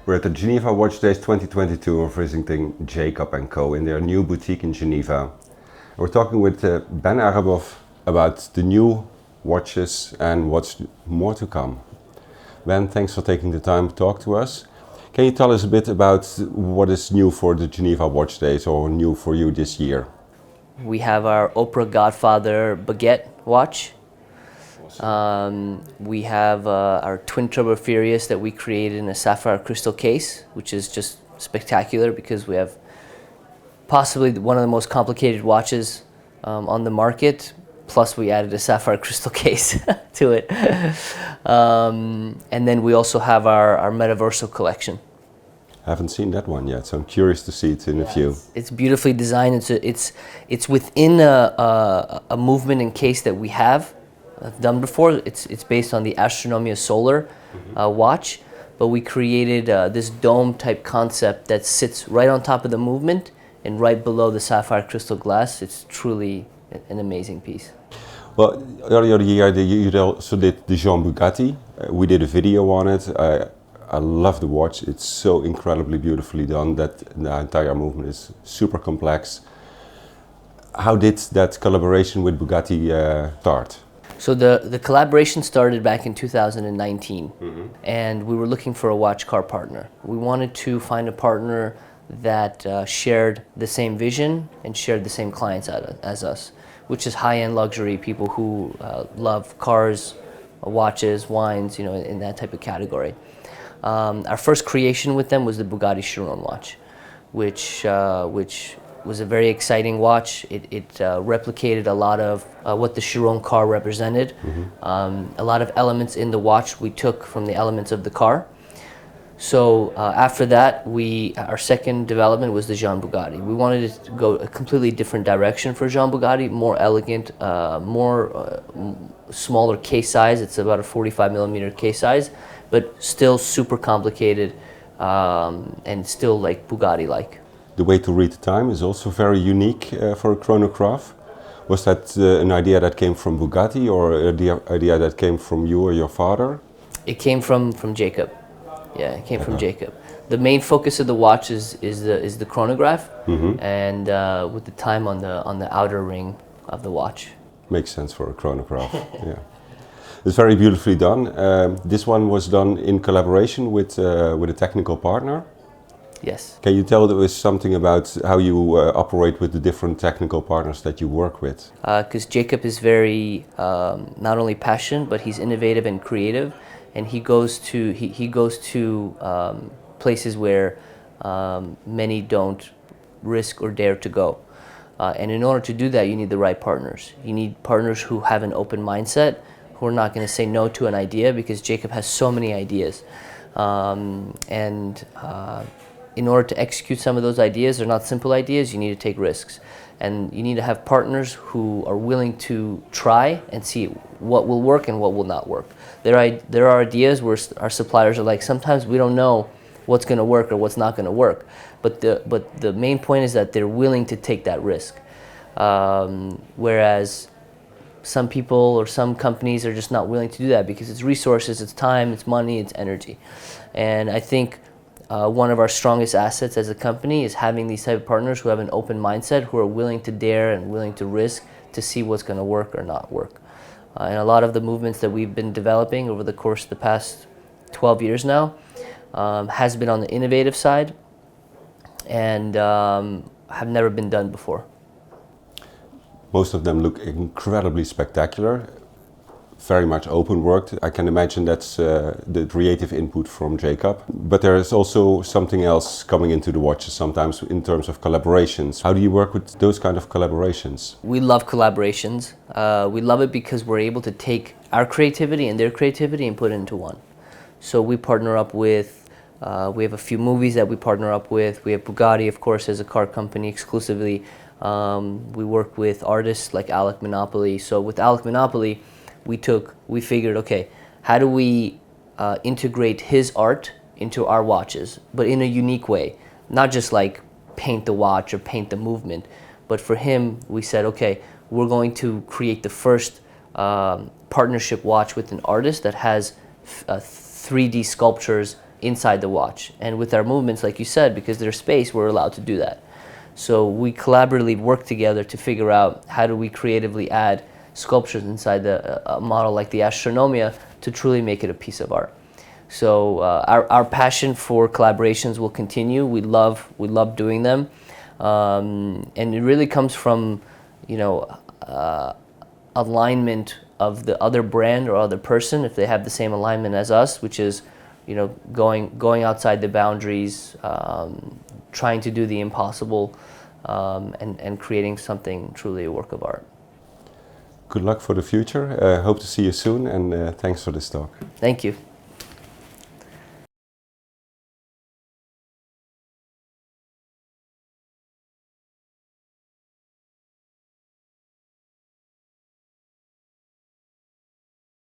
We're at the Geneva Watch Days 2022 and visiting Jacob & Co. in their new boutique in Geneva. We're talking with Ben Arabov about the new watches and what's more to come. Ben, thanks for taking the time to talk to us. Can you tell us a bit about what is new for the Geneva Watch Days or new for you this year? We have our Oprah Godfather baguette watch. We have our Twin Turbo Furious that we created in a sapphire crystal case, which is just spectacular because we have possibly one of the most complicated watches on the market. Plus we added a sapphire crystal case to it. And then we also have our Metaverso collection. I haven't seen that one yet, so I'm curious to see it in a few. It's beautifully designed. It's within a movement and case that we have done before. It's based on the Astronomia Solar watch, but we created this dome type concept that sits right on top of the movement and right below the sapphire crystal glass. It's truly an amazing piece. Well, earlier the year you also did the Jean Bugatti. We did a video on it. I love the watch. It's so incredibly beautifully done that the entire movement is super complex. How did that collaboration with Bugatti start? So the collaboration started back in 2019, and we were looking for a watch car partner. We wanted to find a partner that shared the same vision and shared the same clients as us, which is high-end luxury people who love cars, watches, wines, in that type of category. Our first creation with them was the Bugatti Chiron watch, which was a very exciting watch. It replicated a lot of what the Chiron car represented. A lot of elements in the watch we took from the elements of the car. So after that, our second development was the Jean Bugatti. We wanted to go a completely different direction for Jean Bugatti, more elegant, smaller case size. It's about a 45 millimeter case size, but still super complicated and still like Bugatti-like. The way to read the time is also very unique for a chronograph. Was that an idea that came from Bugatti or the idea that came from you or your father? It came from Jacob. Yeah, it came from Jacob. The main focus of the watch is the chronograph, and with the time on the outer ring of the watch. Makes sense for a chronograph. Yeah, it's very beautifully done. This one was done in collaboration with a technical partner. Yes. Can you tell us something about how you operate with the different technical partners that you work with? Because Jacob is very not only passionate, but he's innovative and creative, and he goes to places where many don't risk or dare to go. And in order to do that, you need the right partners. You need partners who have an open mindset, who are not going to say no to an idea, because Jacob has so many ideas. In order to execute some of those ideas, they're not simple ideas, you need to take risks. And you need to have partners who are willing to try and see what will work and what will not work. There are ideas where our suppliers are like, sometimes we don't know what's going to work or what's not going to work. But the main point is that they're willing to take that risk. Whereas some people or some companies are just not willing to do that because it's resources, it's time, it's money, it's energy. And I think one of our strongest assets as a company is having these type of partners who have an open mindset, who are willing to dare and willing to risk to see what's going to work or not work. And a lot of the movements that we've been developing over the course of the past 12 years now has been on the innovative side and have never been done before. Most of them look incredibly spectacular. Very much open worked. I can imagine that's the creative input from Jacob. But there is also something else coming into the watches sometimes in terms of collaborations. How do you work with those kind of collaborations? We love collaborations. We love it because we're able to take our creativity and their creativity and put it into one. So we partner up with, we have a few movies that we partner up with. We have Bugatti, of course, as a car company exclusively. We work with artists like Alec Monopoly. So with Alec Monopoly, we figured, okay, how do we integrate his art into our watches, but in a unique way, not just like paint the watch or paint the movement, but for him, we said, okay, we're going to create the first partnership watch with an artist that has 3D sculptures inside the watch. And with our movements, like you said, because there's space, we're allowed to do that. So we collaboratively work together to figure out how do we creatively add sculptures inside a model like the Astronomia to truly make it a piece of art. So our passion for collaborations will continue. We love doing them, and it really comes from, you know, alignment of the other brand or other person, if they have the same alignment as us, which is, you know, going outside the boundaries, trying to do the impossible, and creating something truly a work of art. Good luck for the future. Hope to see you soon, and thanks for this talk. Thank you.